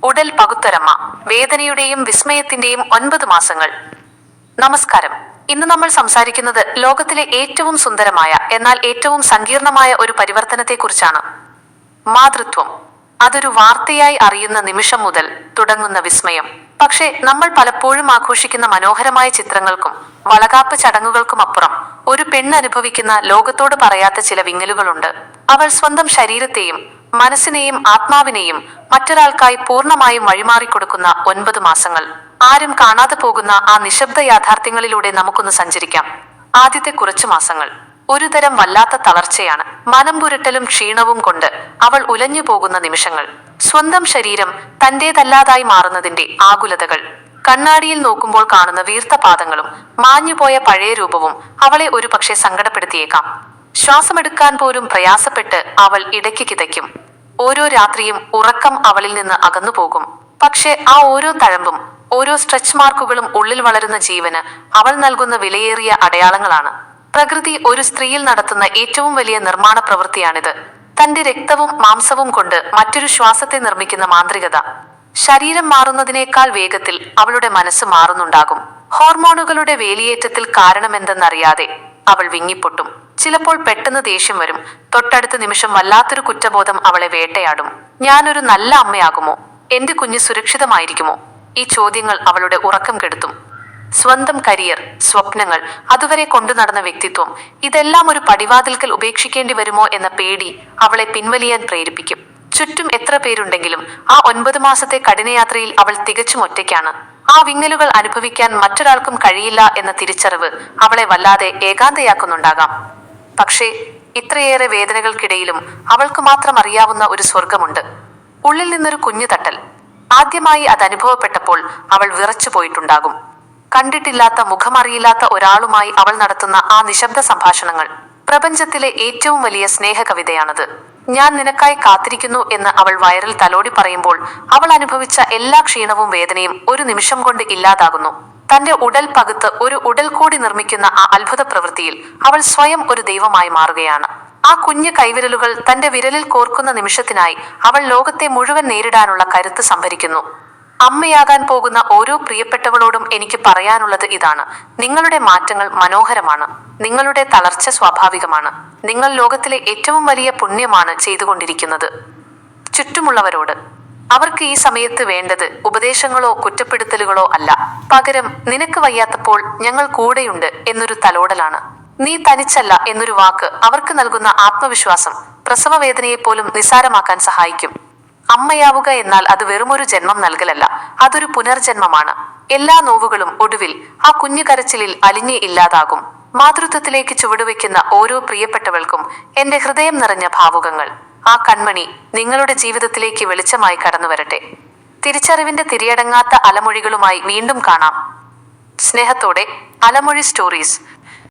ഉടൽ പകുത്തൊരമ്മ, വേദനയുടെയും വിസ്മയത്തിന്റെയും 9 മാസങ്ങൾ. നമസ്കാരം. ഇന്ന് നമ്മൾ സംസാരിക്കുന്നത് ലോകത്തിലെ ഏറ്റവും സുന്ദരമായ എന്നാൽ ഏറ്റവും സങ്കീർണമായ ഒരു പരിവർത്തനത്തെക്കുറിച്ചാണ്. മാതൃത്വം. അതൊരു വാർത്തയായി അറിയുന്ന നിമിഷം മുതൽ തുടങ്ങുന്ന വിസ്മയം. പക്ഷേ നമ്മൾ പലപ്പോഴും ആഘോഷിക്കുന്ന മനോഹരമായ ചിത്രങ്ങൾക്കും വളകാപ്പ് ചടങ്ങുകൾക്കുമപ്പുറം ഒരു പെണ്ണ് അനുഭവിക്കുന്ന ലോകത്തോട് പറയാത്ത ചില വിങ്ങലുകളുണ്ട്. അവൾ സ്വന്തം ശരീരത്തെയും മനസ്സിനെയും ആത്മാവിനെയും മറ്റൊരാൾക്കായി പൂർണ്ണമായും വഴിമാറിക്കൊടുക്കുന്ന 9 മാസങ്ങൾ. ആരും കാണാതെ പോകുന്ന ആ നിശബ്ദ യാഥാർത്ഥ്യങ്ങളിലൂടെ നമുക്കൊന്ന് സഞ്ചരിക്കാം. ആദ്യത്തെ കുറച്ചു മാസങ്ങൾ ഒരുതരം വല്ലാത്ത തളർച്ചയാണ്. മനം പുരട്ടലും ക്ഷീണവും കൊണ്ട് അവൾ ഉലഞ്ഞു പോകുന്ന നിമിഷങ്ങൾ. സ്വന്തം ശരീരം തന്റേതല്ലാതായി മാറുന്നതിന്റെ ആകുലതകൾ. കണ്ണാടിയിൽ നോക്കുമ്പോൾ കാണുന്ന വീർത്ത പാദങ്ങളും മാഞ്ഞുപോയ പഴയ രൂപവും അവളെ ഒരുപക്ഷെ സങ്കടപ്പെടുത്തിയേക്കാം. ശ്വാസമെടുക്കാൻ പോലും പ്രയാസപ്പെട്ട് അവൾ ഇടയ്ക്ക് കിതയ്ക്കും. ഓരോ രാത്രിയും ഉറക്കം അവളിൽ നിന്ന് അകന്നുപോകും. പക്ഷെ ആ ഓരോ തഴമ്പും ഓരോ സ്ട്രെച്ച് മാർക്കുകളും ഉള്ളിൽ വളരുന്ന ജീവന് അവൾ നൽകുന്ന വിലയേറിയ അടയാളങ്ങളാണ്. പ്രകൃതി ഒരു സ്ത്രീയിൽ നടത്തുന്ന ഏറ്റവും വലിയ നിർമ്മാണ പ്രവൃത്തിയാണിത്. തന്റെ രക്തവും മാംസവും കൊണ്ട് മറ്റൊരു ശ്വാസത്തെ നിർമ്മിക്കുന്ന മാന്ത്രികത. ശരീരം മാറുന്നതിനേക്കാൾ വേഗത്തിൽ അവളുടെ മനസ്സ് മാറുന്നുണ്ടാകും. ഹോർമോണുകളുടെ വേലിയേറ്റത്തിൽ കാരണമെന്തെന്നറിയാതെ അവൾ വിങ്ങിപ്പൊട്ടും. ചിലപ്പോൾ പെട്ടെന്ന് ദേഷ്യം വരും. തൊട്ടടുത്ത നിമിഷം വല്ലാത്തൊരു കുറ്റബോധം അവളെ വേട്ടയാടും. ഞാനൊരു നല്ല അമ്മയാകുമോ? എന്റെ കുഞ്ഞ് സുരക്ഷിതമായിരിക്കുമോ? ഈ ചോദ്യങ്ങൾ അവളുടെ ഉറക്കം കെടുത്തും. സ്വന്തം കരിയർ, സ്വപ്നങ്ങൾ, അതുവരെ കൊണ്ടു നടന്ന വ്യക്തിത്വം, ഇതെല്ലാം ഒരു പടിവാതിൽക്കൽ ഉപേക്ഷിക്കേണ്ടി വരുമോ എന്ന പേടി അവളെ പിൻവലിയാൻ പ്രേരിപ്പിക്കും. ചുറ്റും എത്ര പേരുണ്ടെങ്കിലും ആ 9 മാസത്തെ കഠിനയാത്രയിൽ അവൾ തികച്ചും ഒറ്റയ്ക്കാണ്. ആ വിങ്ങലുകൾ അനുഭവിക്കാൻ മറ്റൊരാൾക്കും കഴിയില്ല എന്ന തിരിച്ചറിവ് അവളെ വല്ലാതെ ഏകാന്തയാക്കുന്നുണ്ടാകാം. പക്ഷേ ഇത്രയേറെ വേദനകൾക്കിടയിലും അവൾക്ക് മാത്രം അറിയാവുന്ന ഒരു സ്വർഗമുണ്ട്. ഉള്ളിൽ നിന്നൊരു കുഞ്ഞു തട്ടൽ. ആദ്യമായി അത് അനുഭവപ്പെട്ടപ്പോൾ അവൾ വിറച്ചു പോയിട്ടുണ്ടാകും. കണ്ടിട്ടില്ലാത്ത, മുഖമറിയില്ലാത്ത ഒരാളുമായി അവൾ നടത്തുന്ന ആ നിശബ്ദ സംഭാഷണങ്ങൾ. പ്രപഞ്ചത്തിലെ ഏറ്റവും വലിയ സ്നേഹ കവിതയാണത്. ഞാൻ നിനക്കായി കാത്തിരിക്കുന്നു എന്ന് അവൾ വയറിൽ തലോടി പറയുമ്പോൾ അവൾ അനുഭവിച്ച എല്ലാ ക്ഷീണവും വേദനയും ഒരു നിമിഷം കൊണ്ട് ഇല്ലാതാകുന്നു. തന്റെ ഉടൽ പകുത്ത് ഒരു ഉടൽ കൂടി നിർമ്മിക്കുന്ന ആ അത്ഭുത പ്രവൃത്തിയിൽ അവൾ സ്വയം ഒരു ദൈവമായി മാറുകയാണ്. ആ കുഞ്ഞു കൈവിരലുകൾ തന്റെ വിരലിൽ കോർക്കുന്ന നിമിഷത്തിനായി അവൾ ലോകത്തെ മുഴുവൻ നേരിടാനുള്ള കരുത്ത് സംഭരിക്കുന്നു. അമ്മയാകാൻ പോകുന്ന ഓരോ പ്രിയപ്പെട്ടവളോടും എനിക്ക് പറയാനുള്ളത് ഇതാണ്: നിങ്ങളുടെ മാറ്റങ്ങൾ മനോഹരമാണ്. നിങ്ങളുടെ തളർച്ച സ്വാഭാവികമാണ്. നിങ്ങൾ ലോകത്തിലെ ഏറ്റവും വലിയ പുണ്യമാണ് ചെയ്തുകൊണ്ടിരിക്കുന്നത്. ചുറ്റുമുള്ളവരോട് അവർക്ക് ഈ സമയത്ത് വേണ്ടത് ഉപദേശങ്ങളോ കുറ്റപ്പെടുത്തലുകളോ അല്ല. പകരം നിനക്ക് വയ്യാത്തപ്പോൾ ഞങ്ങൾ കൂടെയുണ്ട് എന്നൊരു തലോടലാണ്. നീ തനിച്ചല്ല എന്നൊരു വാക്ക് അവർക്ക് നൽകുന്ന ആത്മവിശ്വാസം പ്രസവവേദനയെപ്പോലും നിസ്സാരമാക്കാൻ സഹായിക്കും. അമ്മയാവുക എന്നാൽ അത് വെറുമൊരു ജന്മം നൽകലല്ല, അതൊരു പുനർജന്മമാണ്. എല്ലാ നോവുകളും ഒടുവിൽ ആ കുഞ്ഞു കരച്ചിലിൽ അലിഞ്ഞ് ഇല്ലാതാകും. മാതൃത്വത്തിലേക്ക് ചുവടുവെക്കുന്ന ഓരോ പ്രിയപ്പെട്ടവൾക്കും എന്റെ ഹൃദയം നിറഞ്ഞ ഭാവുകങ്ങൾ. ആ കൺമണി നിങ്ങളുടെ ജീവിതത്തിലേക്ക് വെളിച്ചമായി കടന്നു വരട്ടെ. തിരിച്ചറിവിന്റെ തിരിയടങ്ങാത്ത അലമൊഴികളുമായി വീണ്ടും കാണാം. സ്നേഹത്തോടെ, അലമൊഴി സ്റ്റോറീസ്.